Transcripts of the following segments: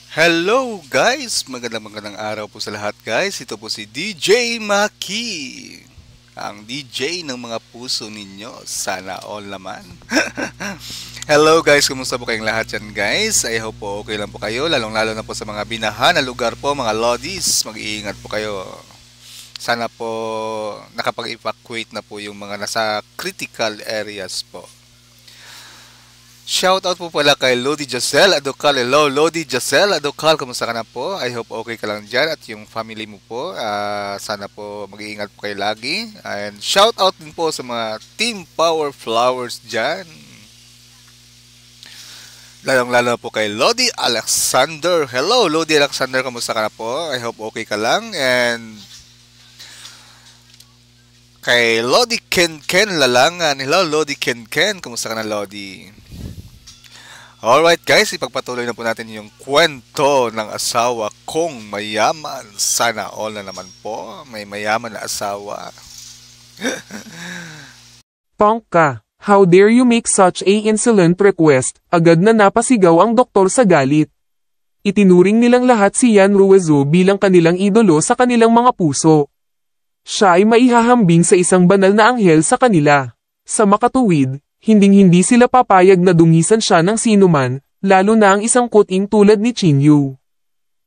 Hello guys! Magandang araw po sa lahat guys. Ito po si DJ Maki. Ang DJ ng mga puso ninyo. Sana all naman. Hello guys, kumusta po kayong lahat yan guys? I hope po okay lang po kayo. Lalong-lalo na po sa mga binahan na lugar po, mga lodis. Mag-iingat po kayo. Sana po nakapag-evacuate na po yung mga nasa critical areas po. Shoutout po pala kay Lodi Jacel Adocal. Hello Lodi Jacel Adocal, kamusta ka na po? I hope okay ka lang dyan at yung family mo po. Sana po mag-iingat po kayo lagi. And shoutout din po sa mga Team Power Flowers dyan. Lalong-lalo po kay Lodi Alexander. Hello Lodi Alexander, kamusta ka na po? I hope okay ka lang. And kay Lodi Ken Lalangan. Hello Lodi Ken, kamusta ka na Lodi? Alright guys, ipagpatuloy na po natin yung kwento ng asawa kong mayaman. Sana all na naman po, may mayaman na asawa. Punk ka, how dare you make such a insolent request? Agad na napasigaw ang doktor sa galit. Itinuring nilang lahat si Yan Ruizo bilang kanilang idolo sa kanilang mga puso. Siya ay maihahambing sa isang banal na anghel sa kanila. Sa makatuwid, hinding-hindi sila papayag na dungisan siya ng sinuman, lalo na ang isang kuting tulad ni Chinyu.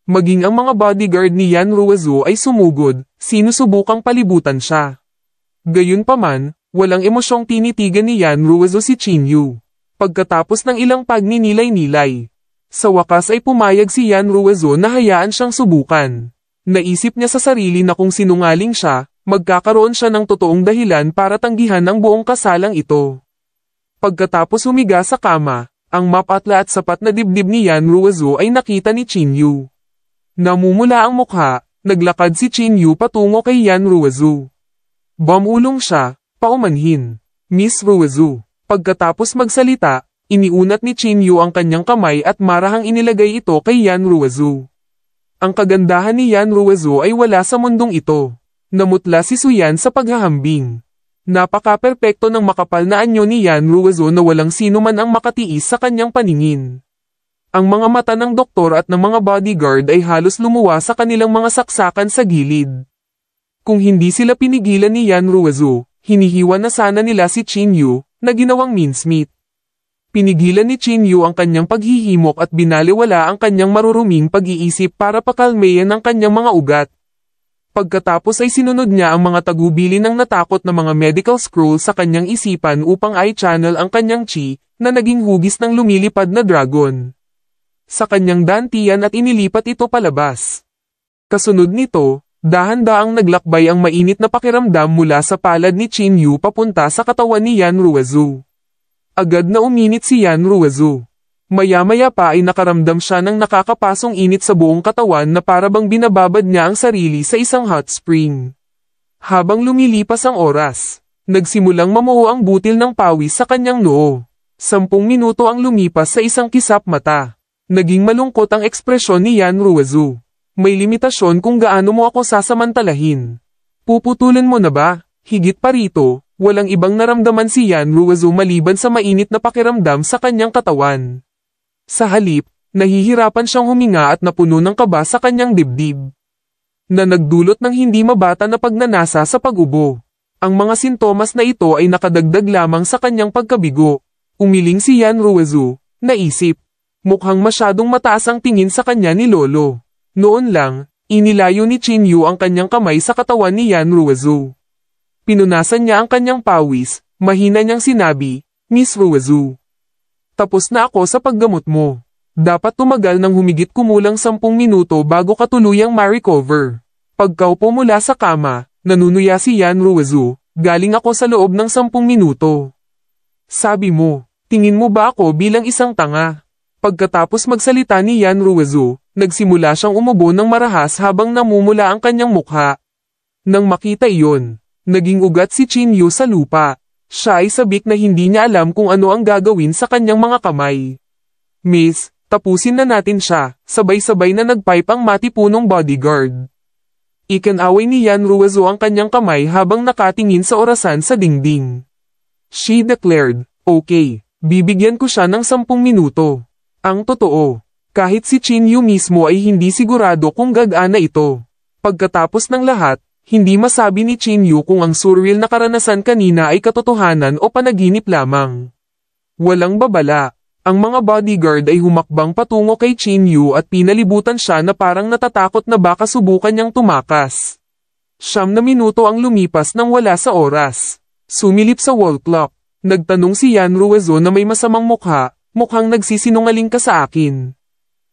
Maging ang mga bodyguard ni Yan Ruizo ay sumugod, sinusubukang palibutan siya. Gayunpaman, walang emosyong tinitigan ni Yan Ruizo si Chinyu. Pagkatapos ng ilang pagninilay-nilay, sa wakas ay pumayag si Yan Ruizo na hayaan siyang subukan. Naisip niya sa sarili na kung sinungaling siya, magkakaroon siya ng totoong dahilan para tanggihan ang buong kasalang ito. Pagkatapos humiga sa kama, ang mapatla at sapat na dibdib ni Yan Ruizo ay nakita ni Chinyu. Namumula ang mukha, naglakad si Chinyu patungo kay Yan Ruizo. Bumulong siya, paumanhin. Miss Ruizo. Pagkatapos magsalita, iniunat ni Chinyu ang kanyang kamay at marahang inilagay ito kay Yan Ruizo. Ang kagandahan ni Yan Ruizo ay wala sa mundong ito. Namutla si Suyan sa paghahambing. Napaka-perpekto ng makapal na anyo ni Yan Ruizo na walang sino man ang makatiis sa kanyang paningin. Ang mga mata ng doktor at ng mga bodyguard ay halos lumuwa sa kanilang mga saksakan sa gilid. Kung hindi sila pinigilan ni Yan Ruizo, hinihiwa na sana nila si Chinyu, na ginawang mincemeat. Pinigilan ni Chinyu ang kanyang paghihimok at binaliwala ang kanyang maruruming pag-iisip para pakalmayan ang kanyang mga ugat. Pagkatapos ay sinunod niya ang mga tagubili ng natakot na mga medical scroll sa kanyang isipan upang i-channel ang kanyang chi, na naging hugis ng lumilipad na dragon. Sa kanyang dantian at inilipat ito palabas. Kasunod nito, dahan-daang naglakbay ang mainit na pakiramdam mula sa palad ni Chinyu papunta sa katawan ni Yan Ruizo. Agad na uminit si Yan Ruizo. Maya-maya pa ay nakaramdam siya ng nakakapasong init sa buong katawan na parabang binababad niya ang sarili sa isang hot spring. Habang lumilipas ang oras, nagsimulang mamuo ang butil ng pawis sa kanyang noo. 10 minuto ang lumipas sa isang kisap mata. Naging malungkot ang ekspresyon ni Yan Ruizo. May limitasyon kung gaano mo ako sasamantalahin. Puputulan mo na ba? Higit pa rito, walang ibang naramdaman si Yan Ruizo maliban sa mainit na pakiramdam sa kanyang katawan. Sa halip, nahihirapan siyang huminga at napuno ng kaba sa kanyang dibdib, na nagdulot ng hindi mabata na pagnanasa sa pag-ubo. Ang mga sintomas na ito ay nakadagdag lamang sa kanyang pagkabigo. Umiling si Yan Ruizo, naisip. Mukhang masyadong mataas ang tingin sa kanya ni Lolo. Noon lang, inilayo ni Chinyu ang kanyang kamay sa katawan ni Yan Ruizo. Pinunasan niya ang kanyang pawis, mahina niyang sinabi, Miss Ruizo. Tapos na ako sa paggamot mo. Dapat tumagal ng humigit kumulang 10 minuto bago ka tuluyang ma-recover. Pagkaupo mula sa kama, nanunuya si Yan Ruizo, galing ako sa loob ng 10 minuto. Sabi mo, tingin mo ba ako bilang isang tanga? Pagkatapos magsalita ni Yan Ruizo, nagsimula siyang umubo ng marahas habang namumula ang kanyang mukha. Nang makita iyon, naging ugat si Chinyu sa lupa. Siya ay sabik na hindi niya alam kung ano ang gagawin sa kanyang mga kamay. Miss, tapusin na natin siya, sabay-sabay na nagpipe ang matipunong bodyguard. Ikinaway ni Yan Ruizo ang kanyang kamay habang nakatingin sa orasan sa dingding. She declared, okay, bibigyan ko siya ng 10 minuto. Ang totoo, Kahit si Chin Yu mismo ay hindi sigurado kung gagana ito. Pagkatapos ng lahat, hindi masabi ni Chin Yu kung ang surreal na karanasan kanina ay katotohanan o panaginip lamang. Walang babala. Ang mga bodyguard ay humakbang patungo kay Chin Yu at pinalibutan siya na parang natatakot na baka subukan niyang tumakas. 9 na minuto ang lumipas nang wala sa oras. Sumilip sa wall clock. Nagtanong si Yan Ruizo na may masamang mukha, mukhang nagsisinungaling ka sa akin.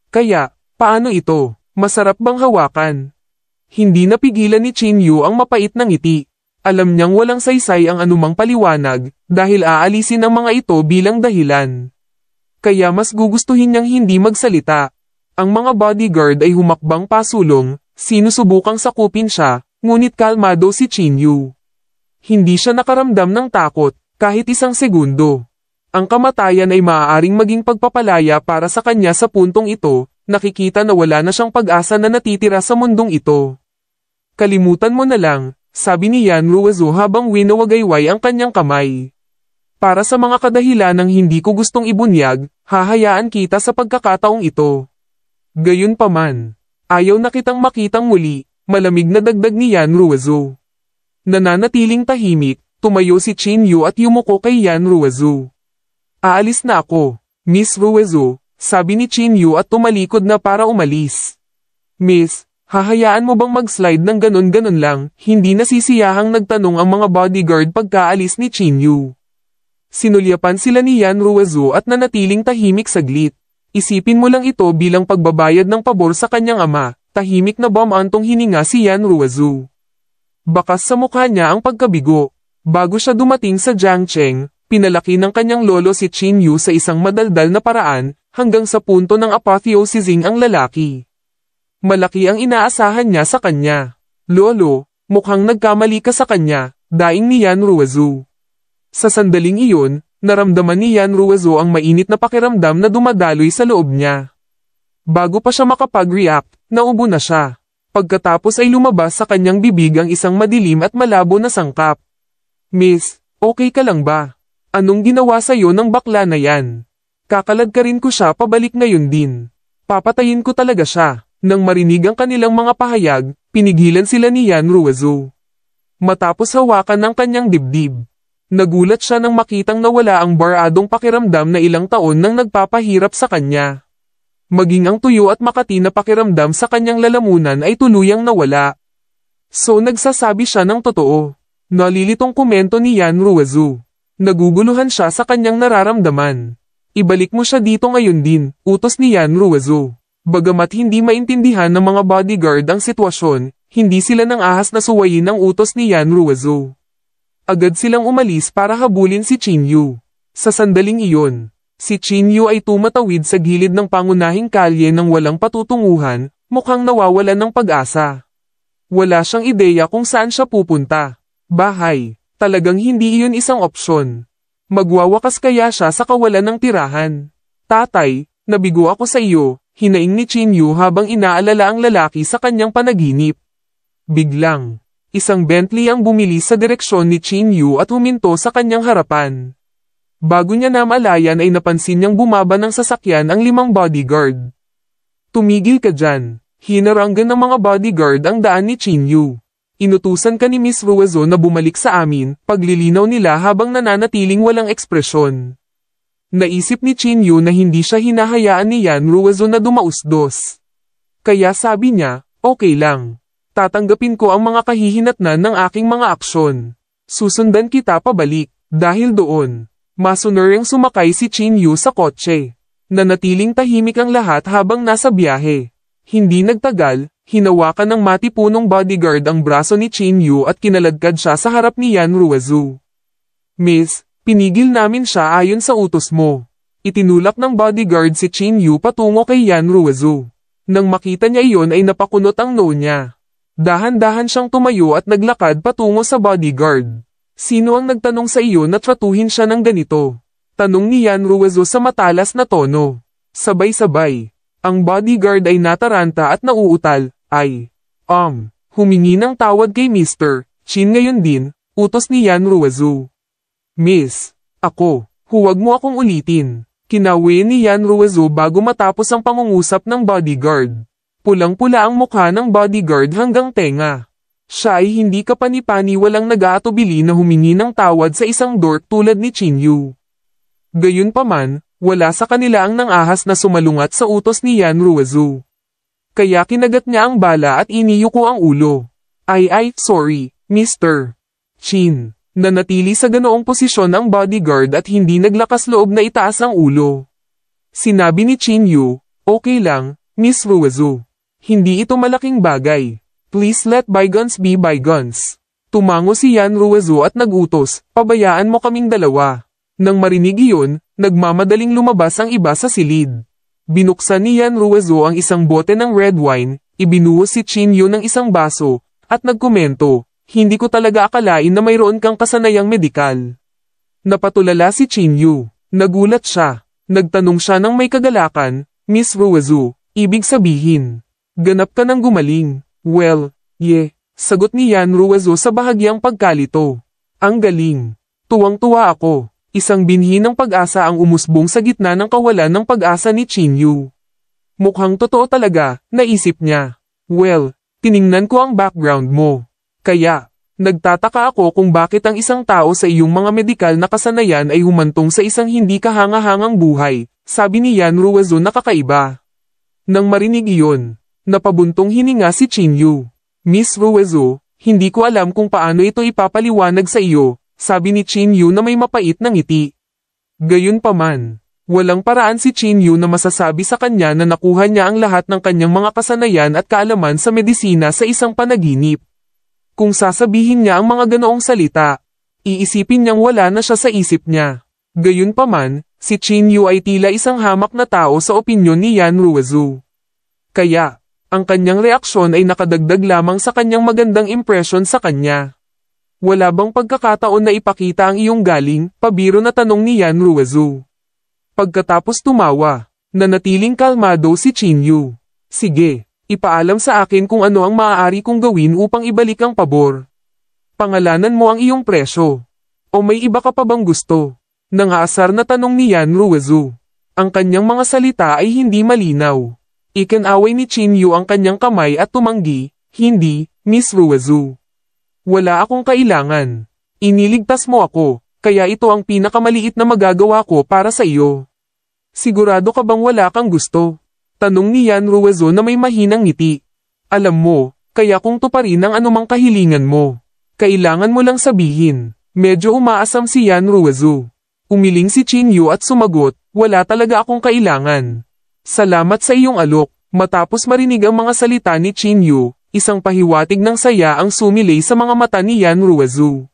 Kaya, paano ito? Masarap bang hawakan? Hindi napigilan ni Chin Yu ang mapait na ngiti. Alam niyang walang saysay ang anumang paliwanag, dahil aalisin ang mga ito bilang dahilan. Kaya mas gugustuhin niyang hindi magsalita. Ang mga bodyguard ay humakbang pasulong, sinusubukang sakupin siya, ngunit kalmado si Chin Yu. Hindi siya nakaramdam ng takot, kahit isang segundo. Ang kamatayan ay maaaring maging pagpapalaya para sa kanya sa puntong ito, nakikita na wala na siyang pag-asa na natitira sa mundong ito. Kalimutan mo na lang, sabi ni Yan Ruizo habang winawagayway ang kanyang kamay. Para sa mga kadahilanang hindi ko gustong ibunyag, hahayaan kita sa pagkakataong ito. Gayunpaman, ayaw na kitang makitang muli, malamig na dagdag ni Yan Ruizo. Nananatiling tahimik, tumayo si Chin Yu at yumuko kay Yan Ruizo. Aalis na ako, Miss Ruizo, sabi ni Chin Yu at tumalikod na para umalis. Miss, hahayaan mo bang mag-slide ng ganon-ganon lang, hindi nasisiyahang nagtanong ang mga bodyguard pagkaalis ni Chin Yu. Sinulyapan sila ni Yan Ruizo at nanatiling tahimik saglit. Isipin mo lang ito bilang pagbabayad ng pabor sa kanyang ama, tahimik na bumantong hininga si Yan Ruizo. Bakas sa mukha niya ang pagkabigo. Bago siya dumating sa Jiangcheng, pinalaki ng kanyang lolo si Chin Yu sa isang madaldal na paraan, hanggang sa punto ng apotheosizing ang lalaki. Malaki ang inaasahan niya sa kanya. Lolo, mukhang nagkamali ka sa kanya, daing ni Yan Ruizo. Sa sandaling iyon, naramdaman ni Yan Ruizo ang mainit na pakiramdam na dumadaloy sa loob niya. Bago pa siya makapag-react, naubo na siya. Pagkatapos ay lumabas sa kanyang bibig ang isang madilim at malabo na sangkap. Miss, okay ka lang ba? Anong ginawa sa'yo ng bakla na yan? Kakalagkarin ko siya pabalik ngayon din. Papatayin ko talaga siya. Nang marinig ang kanilang mga pahayag, pinigilan sila ni Yan Ruizo. Matapos hawakan ng kanyang dibdib. Nagulat siya nang makitang nawala ang baradong pakiramdam na ilang taon nang nagpapahirap sa kanya. Maging ang tuyo at makati na pakiramdam sa kanyang lalamunan ay tuluyang nawala. So nagsasabi siya ng totoo. Nalilitong komento ni Yan Ruizo. Naguguluhan siya sa kanyang nararamdaman. Ibalik mo siya dito ngayon din, utos ni Yan Ruizo. Bagamat hindi maintindihan ng mga bodyguard ang sitwasyon, hindi sila nang ahas na suwayin ang utos ni Yan Ruizo. Agad silang umalis para habulin si Chin Yu. Sa sandaling iyon, si Chin Yu ay tumatawid sa gilid ng pangunahing kalye ng walang patutunguhan, mukhang nawawalan ng pag-asa. Wala siyang ideya kung saan siya pupunta. Bahay. Talagang hindi iyon isang opsyon. Magwawakas kaya siya sa kawalan ng tirahan. Tatay, nabigo ako sa iyo, hinaing ni Chin Yu habang inaalala ang lalaki sa kanyang panaginip. Biglang, isang Bentley ang bumilis sa direksyon ni Chin Yu at huminto sa kanyang harapan. Bago niya namalayan ay napansin niyang bumaba ng sasakyan ang 5 bodyguard. Tumigil ka dyan, hinaranggan ng mga bodyguard ang daan ni Chin Yu. Inutusan ka ni Miss Ruizo na bumalik sa amin, paglilinaw nila habang nananatiling walang ekspresyon. Naisip ni Chin Yu na hindi siya hinahayaan ni Yan Ruizo na dumausdos. Kaya sabi niya, okay lang. Tatanggapin ko ang mga kahihinatnan ng aking mga aksyon. Susundan kita pabalik, dahil doon. Masunuring sumakay si Chin Yu sa kotse. Nanatiling tahimik ang lahat habang nasa biyahe. Hindi nagtagal, hinawakan ng matipunong bodyguard ang braso ni Chin Yu at kinaladkad siya sa harap ni Yan Ruizo. Miss, pinigil namin siya ayon sa utos mo. Itinulak ng bodyguard si Chin Yu patungo kay Yan Ruizo. Nang makita niya iyon ay napakunot ang noo niya. Dahan-dahan siyang tumayo at naglakad patungo sa bodyguard. Sino ang nagtanong sa iyo na tratuhin siya ng ganito? Tanong ni Yan Ruizo sa matalas na tono. Sabay-sabay. Ang bodyguard ay nataranta at nauutal, humingi ng tawad kay Mr. Chin ngayon din, utos ni Yan Ruizo. Miss, huwag mo akong ulitin. Kinawi ni Yan Ruizo bago matapos ang pangungusap ng bodyguard. Pulang-pula ang mukha ng bodyguard hanggang tenga. Siya ay hindi kapani-paniwalang nag-aatubili na humingi ng tawad sa isang dork tulad ni Chinyu. Gayunpaman, wala sa kanila ang nangahas na sumalungat sa utos ni Yan Ruizo. Kaya kinagat niya ang bala at iniyuko ang ulo. Ay, sorry, Mr. Chin. Nanatili sa ganoong posisyon ang bodyguard at hindi naglakas loob na itaas ang ulo. Sinabi ni Chinyu, okay lang, Miss Ruizo. Hindi ito malaking bagay. Please let bygones be bygones. Tumango si Yan Ruizo at nagutos, pabayaan mo kaming dalawa. Nang marinig iyon, nagmamadaling lumabas ang iba sa silid. Binuksan ni Yan Ruizo ang isang bote ng red wine, ibinuhos si Chinyu ng isang baso, at nagkomento, hindi ko talaga akalain na mayroon kang kasanayang medikal. Napatulala si Chinyu. Nagulat siya. Nagtanong siya ng may kagalakan, Miss Ruizo, ibig sabihin, ganap ka ng gumaling. Well, sagot ni Yan Ruizo sa bahagyang pagkalito. Ang galing. Tuwang-tuwa ako. Isang binhi ng pag-asa ang umusbong sa gitna ng kawalan ng pag-asa ni Chinyu. Mukhang totoo talaga, naisip niya. Well, tiningnan ko ang background mo. Kaya, nagtataka ako kung bakit ang isang tao sa iyong mga medikal na kasanayan ay humantong sa isang hindi kahanga-hangang buhay, sabi ni Yan Ruizo na kakaiba. Nang marinig iyon, napabuntong hininga si Chinyu. Miss Ruizo, hindi ko alam kung paano ito ipapaliwanag sa iyo, sabi ni Chinyu na may mapait na ngiti. Gayunpaman, walang paraan si Chinyu na masasabi sa kanya na nakuha niya ang lahat ng kanyang mga kasanayan at kaalaman sa medisina sa isang panaginip. Kung sasabihin niya ang mga ganoong salita, iisipin niyang wala na siya sa isip niya. Gayunpaman, si Chinyu ay tila isang hamak na tao sa opinyon ni Yan Ruizo. Kaya, ang kanyang reaksyon ay nakadagdag lamang sa kanyang magandang impresyon sa kanya. Wala bang pagkakataon na ipakita ang iyong galing, pabiro na tanong ni Yan Ruizo. Pagkatapos tumawa, nanatiling kalmado si Chinyu. Sige, ipaalam sa akin kung ano ang maaari kong gawin upang ibalik ang pabor. Pangalanan mo ang iyong presyo. O may iba ka pa bang gusto? Nangaasar na tanong ni Yan Ruizo. Ang kanyang mga salita ay hindi malinaw. Ikinaway ni Chinyu ang kanyang kamay at tumanggi, hindi, Miss Ruizo. Wala akong kailangan. Iniligtas mo ako, kaya ito ang pinakamaliit na magagawa ko para sa iyo. Sigurado ka bang wala kang gusto? Tanong ni Yan Ruizo na may mahinang ngiti. Alam mo, kaya kung tuparin ang anumang kahilingan mo. Kailangan mo lang sabihin. Medyo umaasam si Yan Ruizo. Umiling si Chinyu at sumagot, wala talaga akong kailangan. Salamat sa iyong alok. Matapos marinig ang mga salita ni Chinyu, isang pahiwatig ng saya ang sumilay sa mga mata ni Yan Ruizo.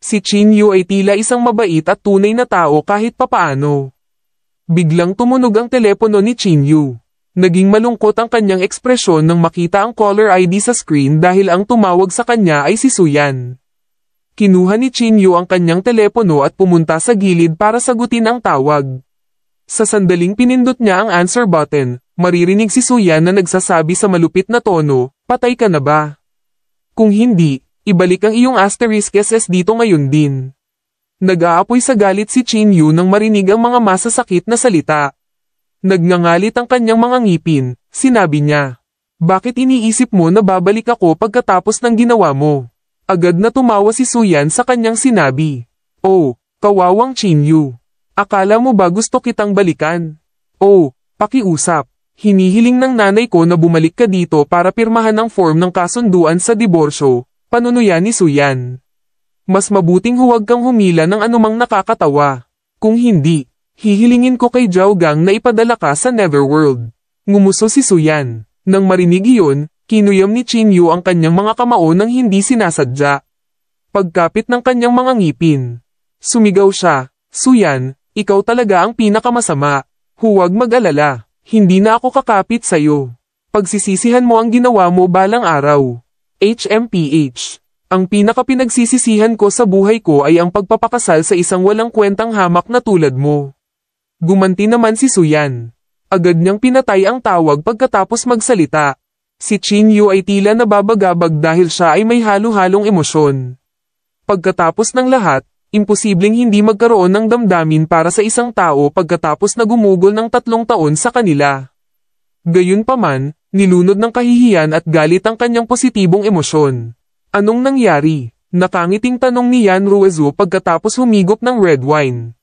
Si Chinyu ay tila isang mabait at tunay na tao kahit papaano. Biglang tumunog ang telepono ni Chinyu. Naging malungkot ang kanyang ekspresyon nang makita ang caller ID sa screen dahil ang tumawag sa kanya ay si Suyan. Kinuha ni Chinyu ang kanyang telepono at pumunta sa gilid para sagutin ang tawag. Sa sandaling pinindot niya ang answer button, maririnig si Suyan na nagsasabi sa malupit na tono, patay ka na ba? Kung hindi, ibalik ang iyong asterisk SS dito ngayon din. Nag-aapoy sa galit si Chinyu nang marinig ang mga masasakit na salita. Nagngangalit ang kanyang mga ngipin, sinabi niya. Bakit iniisip mo na babalik ako pagkatapos ng ginawa mo? Agad na tumawa si Suyan sa kanyang sinabi. Oh, kawawang Chinyu. Akala mo ba gusto kitang balikan? Oh, pakiusap. Hinihiling ng nanay ko na bumalik ka dito para pirmahan ang form ng kasunduan sa diborsyo, panunuya ni Suyan. Mas mabuting huwag kang humila ng anumang nakakatawa. Kung hindi, hihilingin ko kay Zhao Gang na ipadala ka sa Neverworld. Ngumuso si Suyan. Nang marinig iyon, kinuyam ni Chinyu ang kanyang mga kamao nang hindi sinasadya. Pagkapit ng kanyang mga ngipin, sumigaw siya, Suyan, ikaw talaga ang pinakamasama. Huwag mag-alala. Hindi na ako kakapit sa'yo. Pagsisisihan mo ang ginawa mo balang araw. HMPH. Ang pinakapinagsisisihan ko sa buhay ko ay ang pagpapakasal sa isang walang kwentang hamak na tulad mo. Gumanti naman si Suyan. Agad niyang pinatay ang tawag pagkatapos magsalita. Si Chinyu ay tila nababagabag dahil siya ay may halo-halong emosyon. Pagkatapos ng lahat, Imposibleng hindi magkaroon ng damdamin para sa isang tao pagkatapos na gumugol ng 3 taon sa kanila. Gayunpaman, nilunod ng kahihiyan at galit ang kanyang positibong emosyon. Anong nangyari? Nakangiting tanong ni Yan Ruizu pagkatapos humigop ng red wine.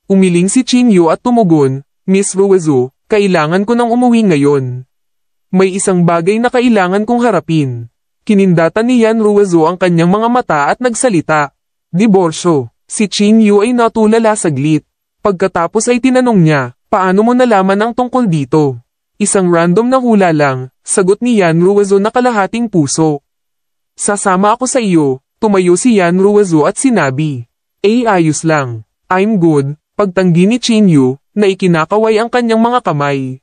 Umiling si Chinyu at tumugon, Miss Ruizu, kailangan ko nang umuwi ngayon. May isang bagay na kailangan kong harapin. Kinindatan ni Yan Ruizu ang kanyang mga mata at nagsalita. Diborsyo. Si Chinyu ay natulala saglit. Pagkatapos ay tinanong niya, paano mo nalaman ang tungkol dito? Isang random na hula lang, sagot ni Yan Ruizu na kalahating puso. Sasama ako sa iyo, tumayo si Yan Ruizu at sinabi. Ayos lang. I'm good, pagtanggi ni Chinyu, na ikinakaway ang kanyang mga kamay.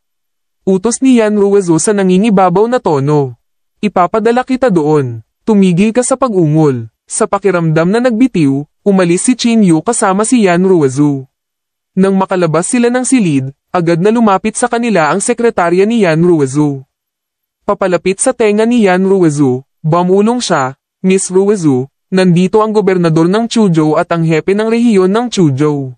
Utos ni Yan Ruizu sa nangingibabaw na tono. Ipapadala kita doon. Tumigil ka sa pag-ungol. Sa pakiramdam na nagbitiw, umalis si Chinyu kasama si Yan Ruizu. Nang makalabas sila ng silid, agad na lumapit sa kanila ang sekretarya ni Yan Ruizu. Papalapit sa tenga ni Yan Ruizu, bumulong siya, Miss Ruizu, nandito ang gobernador ng Chuzhou at ang hepe ng rehiyon ng Chuzhou.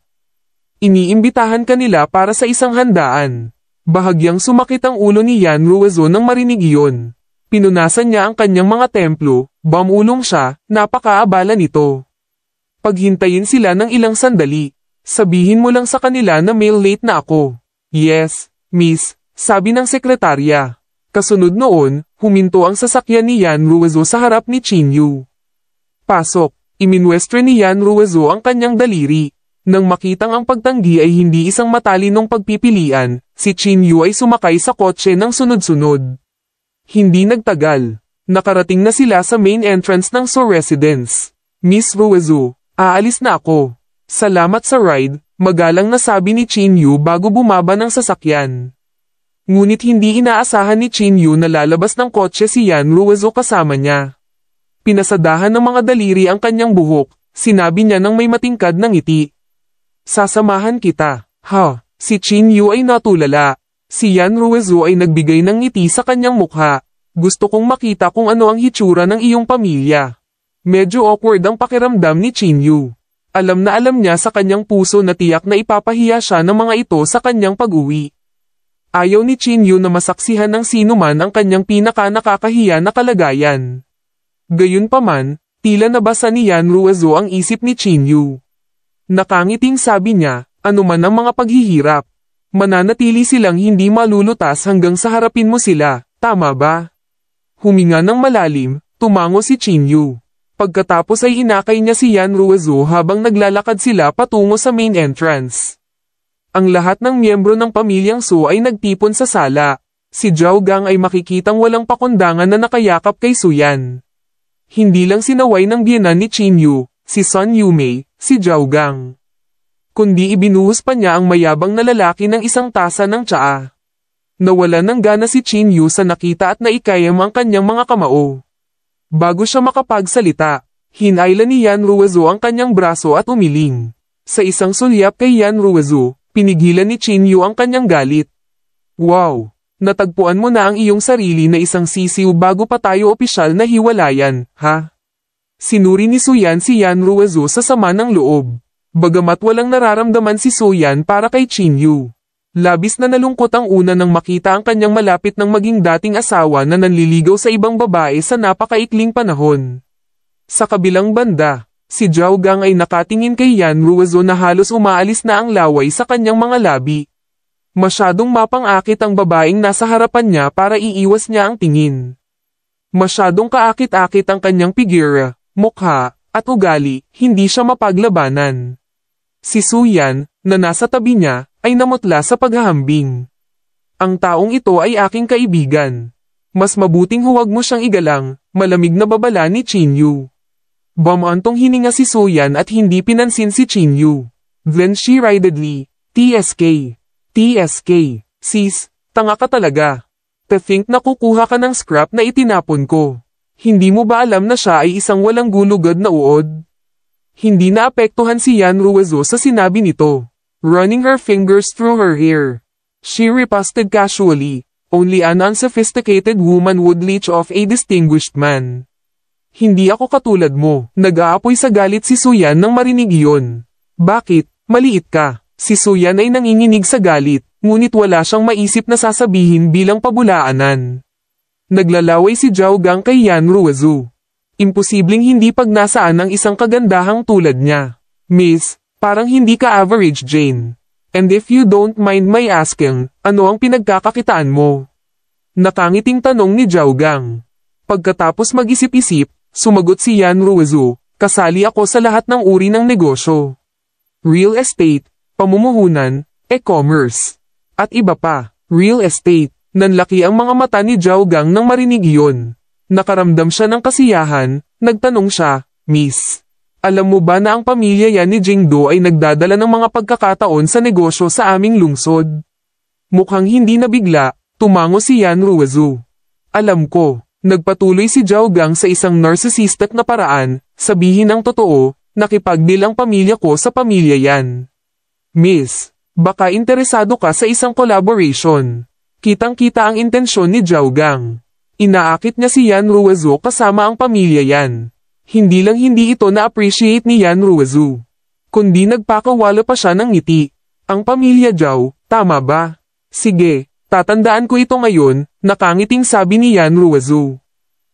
Iniimbitahan kanila para sa isang handaan. Bahagyang sumakit ang ulo ni Yan Ruizu nang marinig iyon. Pinunasan niya ang kanyang mga templo, bumulong siya, napakaabala nito. Paghintayin sila ng ilang sandali. Sabihin mo lang sa kanila na mail late na ako. Yes, miss, sabi ng sekretarya. Kasunod noon, huminto ang sasakyan ni Yan Ruizu sa harap ni Chinyu. Pasok, iminwestre ni Yan Ruizu ang kanyang daliri. Nang makitang ang pagtanggi ay hindi isang matalinong pagpipilian, si Chinyu ay sumakay sa kotse ng sunod-sunod. Hindi nagtagal. Nakarating na sila sa main entrance ng So Residence. Miss Ruizu, aalis na ako. Salamat sa ride, magalang na sabi ni Chinyu bago bumaba ng sasakyan. Ngunit hindi inaasahan ni Chinyu na lalabas ng kotse si Yan Ruizu kasama niya. Pinasadahan ng mga daliri ang kanyang buhok, sinabi niya nang may matingkad na ngiti. Sasamahan kita. Si Chinyu ay natulala. Si Yan Ruizu ay nagbigay ng ngiti sa kanyang mukha. Gusto kong makita kung ano ang hitsura ng iyong pamilya. Medyo awkward ang pakiramdam ni Chinyu. Alam na alam niya sa kanyang puso na tiyak na ipapahiya siya ng mga ito sa kanyang pag-uwi. Ayaw ni Chinyu na masaksihan ng sino man ang kanyang pinaka-nakakahiya na kalagayan. Gayunpaman, tila nabasa ni Yan Ruizu ang isip ni Chinyu. Nakangiting sabi niya, anuman ang mga paghihirap. Mananatili silang hindi malulutas hanggang sa harapin mo sila, tama ba? Huminga ng malalim, tumango si Chinyu. Pagkatapos ay inakay niya si Yan Ruizu habang naglalakad sila patungo sa main entrance. Ang lahat ng miyembro ng pamilyang Su ay nagtipon sa sala. Si Zhao Gang ay makikitang walang pakundangan na nakayakap kay Su Yan. Hindi lang sinaway ng biyenan ni Chinyu, si Sun Yumei, si Zhao Gang. Kundi ibinuhos pa niya ang mayabang na lalaki ng isang tasa ng tsaa. Nawalan ng gana si Chinyu sa nakita at naikayam ang kanyang mga kamao. Bago siya makapagsalita, hinailan ni Yan Ruizu ang kanyang braso at umiling. Sa isang sulyap kay Yan Ruizu, pinigilan ni Chinyu ang kanyang galit. Wow! Natagpuan mo na ang iyong sarili na isang sisiw bago pa tayo opisyal na hiwalayan, ha? Sinuri ni Su Yan si Yan Ruizu sa sama ng loob. Bagamat walang nararamdaman si Su Yan para kay Chinyu. Labis na nalungkot ang una nang makita ang kanyang malapit ng maging dating asawa na nanliligaw sa ibang babae sa napakaikling panahon. Sa kabilang banda, si Zhao Gang ay nakatingin kay Yan Ruizu na halos umaalis na ang laway sa kanyang mga labi. Masyadong mapang-akit ang babaeng nasa harapan niya para iiwas niya ang tingin. Masyadong kaakit-akit ang kanyang pigira, mukha, at ugali, hindi siya mapaglabanan. Si Su Yan, na nasa tabi niya, ay namutla sa paghahambing. Ang taong ito ay aking kaibigan. Mas mabuting huwag mo siyang igalang, malamig na babala ni Chinyu. Bumantong hininga si Su Yan at hindi pinansin si Chinyu. Then she writedly, TSK. TSK. Sis, tanga ka talaga. To think na kukuha ka ng scrap na itinapon ko. Hindi mo ba alam na siya ay isang walang gulugod na uod? Hindi naapektuhan si Yan Ruizu sa sinabi nito. Running her fingers through her hair. She riposted casually, only an unsophisticated woman would leech off a distinguished man. Hindi ako katulad mo. Nag-aapoy sa galit si Suyan nang marinig iyon. Bakit? Maliit ka. Si Suyan ay nanginginig sa galit, ngunit wala siyang maisip na sasabihin bilang pabulaanan. Naglalaway si Zhao Gang kay Yan Ruizu. Imposibleng hindi pagnasaan ang isang kagandahang tulad niya. Miss, parang hindi ka average Jane. And if you don't mind my asking, ano ang pinagkakakitaan mo? Nakangiting tanong ni Zhao Gang. Pagkatapos mag-isip-isip, sumagot si Yan Ruizu, kasali ako sa lahat ng uri ng negosyo. Real estate, pamumuhunan, e-commerce, at iba pa. Real estate. Nanlaki ang mga mata ni Zhao Gang nang marinig iyon. Nakaramdam siya ng kasiyahan, nagtanong siya, Miss, alam mo ba na ang pamilya yan ni Jingdo ay nagdadala ng mga pagkakataon sa negosyo sa aming lungsod? Mukhang hindi nabigla, tumango si Yan Ruizu. Alam ko. Nagpatuloy si Zhao Gang sa isang narcissistic na paraan, sabihin ang totoo, nakipag-deal ang pamilya ko sa pamilya yan. Miss, baka interesado ka sa isang collaboration. Kitang-kita ang intensyon ni Zhao Gang. Inaakit niya si Yan Ruizu kasama ang pamilya yan. Hindi lang hindi ito na-appreciate ni Yan Ruizu, kundi nagpakawala pa siya ng ngiti. Ang pamilya Zhao, tama ba? Sige. Tatandaan ko ito ngayon, nakangiting sabi ni Yan Ruizu.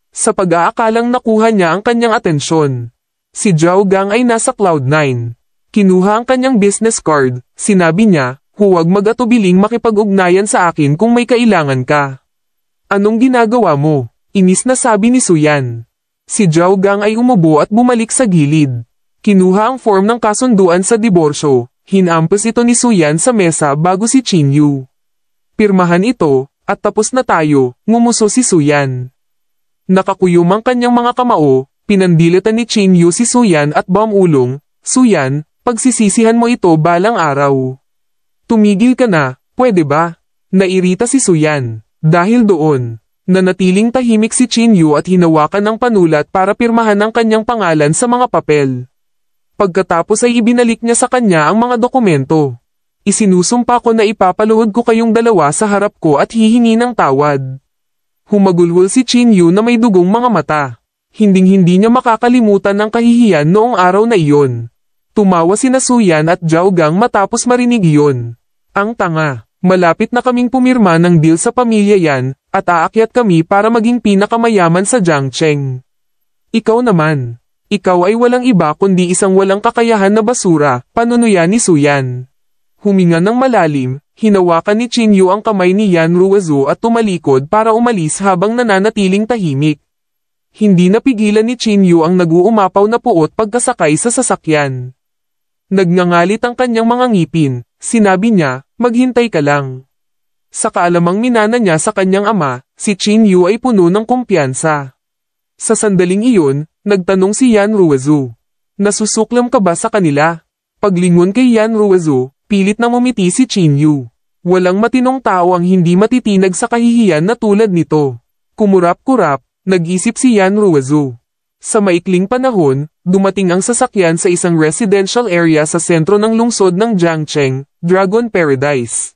Sa pag-aakalang nakuha niya ang kanyang atensyon. Si Zhao Gang ay nasa cloud 9. Kinuha ang kanyang business card, sinabi niya, huwag mag-atubiling makipag-ugnayan sa akin kung may kailangan ka. Anong ginagawa mo? Inis na sabi ni Suyan. Si Zhao Gang ay umubo at bumalik sa gilid. Kinuha ang form ng kasunduan sa diborsyo, hinampas ito ni Suyan sa mesa bago si Qin Yu. Pirmahan ito, at tapos na tayo, ngumuso si Suyan. Nakakuyom ang kanyang mga kamao, pinandilitan ni Qin Yu si Suyan at bumulong, Suyan, pagsisisihan mo ito balang araw. Tumigil ka na, pwede ba? Nairita si Suyan. Dahil doon, nanatiling tahimik si Qin Yu at hinawakan ng panulat para pirmahan ang kanyang pangalan sa mga papel. Pagkatapos ay ibinalik niya sa kanya ang mga dokumento. Isinusumpa ko na ipapaluhod ko kayong dalawa sa harap ko at hihingi ng tawad. Humagulhol si Qin Yu na may dugong mga mata. Hinding-hindi niya makakalimutan ang kahihiyan noong araw na iyon. Tumawa sina Suyan at Zhao Gang matapos marinig iyon. Ang tanga, malapit na kaming pumirma ng deal sa pamilya yan, at aakyat kami para maging pinakamayaman sa Jiangcheng. Ikaw naman. Ikaw ay walang iba kundi isang walang kakayahan na basura, panunuya ni Suyan. Huminga ng malalim, hinawakan ni Qin Yu ang kamay ni Yan Ruizu at tumalikod para umalis habang nananatiling tahimik. Hindi napigilan ni Qin Yu ang nag-uumapaw na puot pagkasakay sa sasakyan. Nagngangalit ang kanyang mga ngipin, sinabi niya, maghintay ka lang. Sa kaalamang minana niya sa kanyang ama, si Qin Yu ay puno ng kumpiyansa. Sa sandaling iyon, nagtanong si Yan Ruizu. Nasusuklam ka ba sa kanila? Paglingon kay Yan Ruizu, pilit na ngumiti si Qin Yu. Walang matinong tao ang hindi matitinag sa kahihiyan na tulad nito. Kumurap-kurap, nag-isip si Yan Ruizu. Sa maikling panahon, dumating ang sasakyan sa isang residential area sa sentro ng lungsod ng Jiangcheng, Dragon Paradise.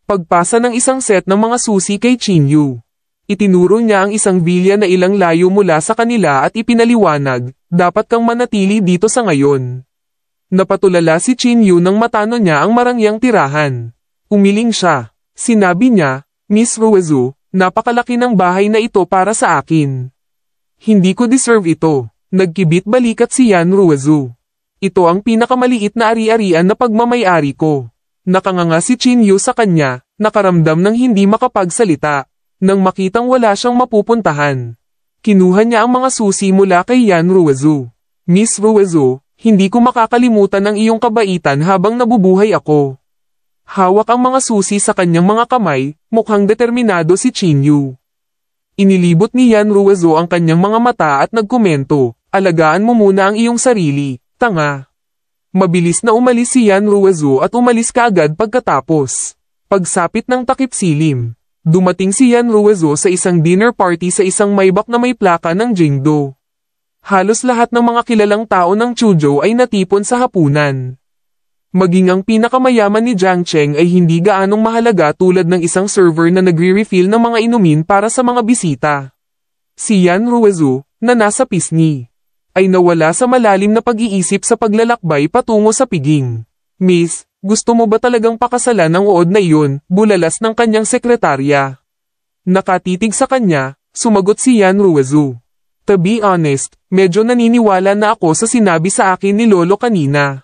Pagpasa ng isang set ng mga susi kay Qin Yu. Itinuro niya ang isang vilya na ilang layo mula sa kanila at ipinaliwanag, dapat kang manatili dito sa ngayon. Napatulala si Qin Yu nang matano niya ang marangyang tirahan. Umiling siya. Sinabi niya, Miss Ruizu, napakalaki ng bahay na ito para sa akin. Hindi ko deserve ito. Nagkibit balikat si Yan Ruizu. Ito ang pinakamaliit na ari-arian na pagmamay-ari ko. Nakanganga si Qin Yu sa kanya, nakaramdam ng hindi makapagsalita. Nang makitang wala siyang mapupuntahan. Kinuha niya ang mga susi mula kay Yan Ruizu. Miss Ruizu, hindi ko makakalimutan ang iyong kabaitan habang nabubuhay ako. Hawak ang mga susi sa kanyang mga kamay, mukhang determinado si Qin Yu. Inilibot ni Yan Ruizu ang kanyang mga mata at nagkomento, alagaan mo muna ang iyong sarili, tanga. Mabilis na umalis si Yan Ruizu at umalis kaagad pagkatapos. Pagsapit ng takip silim, dumating si Yan Ruizu sa isang dinner party sa isang maybak na may plaka ng Jingdo. Halos lahat ng mga kilalang tao ng Chuzhou ay natipon sa hapunan. Maging ang pinakamayaman ni Jiangcheng ay hindi gaanong mahalaga tulad ng isang server na nagre-refill ng mga inumin para sa mga bisita. Si Yan Ruizu, na nasa pisngi, ay nawala sa malalim na pag-iisip sa paglalakbay patungo sa piging. Miss, gusto mo ba talagang pakasalan ang uod na iyon? Bulalas ng kanyang sekretarya. Nakatitig sa kanya, sumagot si Yan Ruizu. To be honest, medyo naniniwala na ako sa sinabi sa akin ni Lolo kanina.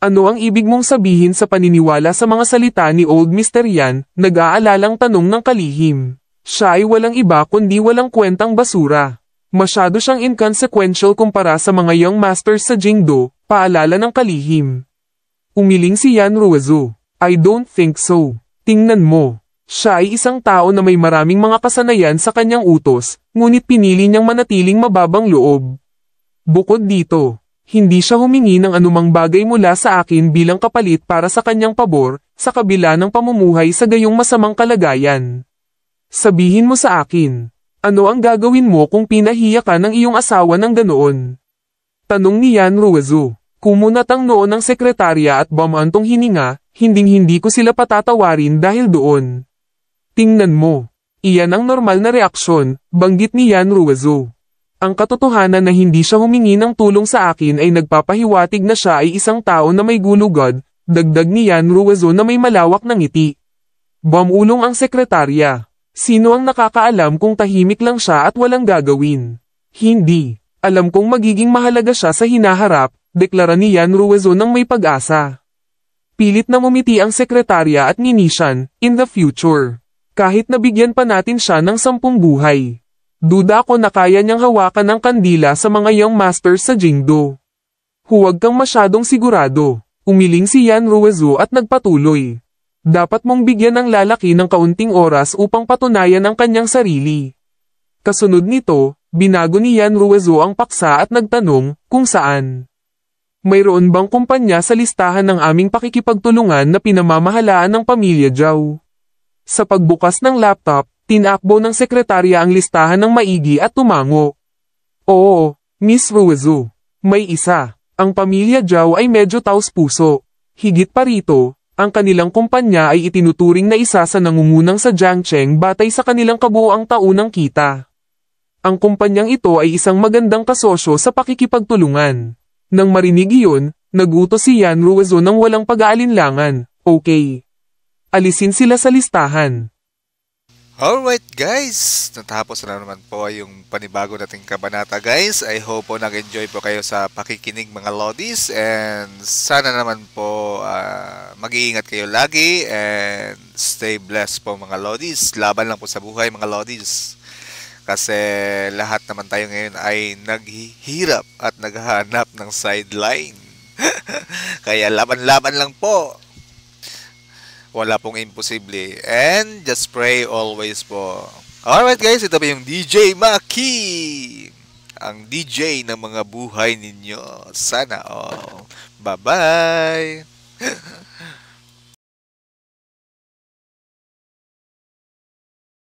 Ano ang ibig mong sabihin sa paniniwala sa mga salita ni Old Mr. Yan? Nag-aalalang tanong ng kalihim. Siya ay walang iba kundi walang kwentang basura. Masyado siyang inconsequential kumpara sa mga young masters sa Jingdo, paalala ng kalihim. Umiling si Yan Ruizu. I don't think so. Tingnan mo. Siya ay isang tao na may maraming mga kasanayan sa kanyang utos, ngunit pinili niyang manatiling mababang loob. Bukod dito, hindi siya humingi ng anumang bagay mula sa akin bilang kapalit para sa kanyang pabor, sa kabila ng pamumuhay sa gayong masamang kalagayan. Sabihin mo sa akin, ano ang gagawin mo kung pinahiya ka ng iyong asawa ng ganoon? Tanong ni Yan Ruizu. Kumunat ang noo ng sekretarya at bumantong hininga, hinding-hindi ko sila patatawarin dahil doon. Tingnan mo. Iyan ang normal na reaksyon, banggit ni Yan Ruizu. Ang katotohanan na hindi siya humingi ng tulong sa akin ay nagpapahiwatig na siya ay isang tao na may gulugod, dagdag ni Yan Ruizu na may malawak na ngiti. Bumulong ang sekretarya. Sino ang nakakaalam kung tahimik lang siya at walang gagawin? Hindi. Alam kong magiging mahalaga siya sa hinaharap, deklara ni Yan Ruizu ng may pag-asa. Pilit na ngumiti ang sekretarya at ninisyan, in the future. Kahit nabigyan pa natin siya ng 10 buhay. Duda ko na kaya niyang hawakan ang kandila sa mga young masters sa Jingdo. Huwag kang masyadong sigurado. Umiling si Yan Ruizu at nagpatuloy. Dapat mong bigyan ng lalaki ng kaunting oras upang patunayan ang kanyang sarili. Kasunod nito, binago ni Yan Ruizu ang paksa at nagtanong kung saan. Mayroon bang kumpanya sa listahan ng aming pakikipagtulungan na pinamamahalaan ng pamilya Zhao? Sa pagbukas ng laptop, tinakbo ng sekretarya ang listahan ng maigi at tumango. Oo, Miss Ruizu. May isa. Ang pamilya Zhao ay medyo taos-puso. Higit pa rito, ang kanilang kumpanya ay itinuturing na isa sa nangungunang sa Jiangcheng batay sa kanilang kabuoang taunang kita. Ang kumpanyang ito ay isang magandang kasosyo sa pakikipagtulungan. Nang marinig iyon, nagutos si Yan Ruizu ng walang pag-aalinlangan. Okay. Alisin sila sa listahan. Alright guys, natapos na naman po yung panibago nating kabanata guys. I hope po nag-enjoy po kayo sa pakikinig mga Lodis. And sana naman po mag-iingat kayo lagi. And stay blessed po mga Lodis. Laban lang po sa buhay mga Lodis. Kasi lahat naman tayo ngayon ay naghihirap at naghahanap ng sideline. Kaya laban-laban lang po. Wala pong imposible. And just pray always po. Alright guys, ito po yung DJ Maki. Ang DJ ng mga buhay ninyo. Sana all. Bye-bye.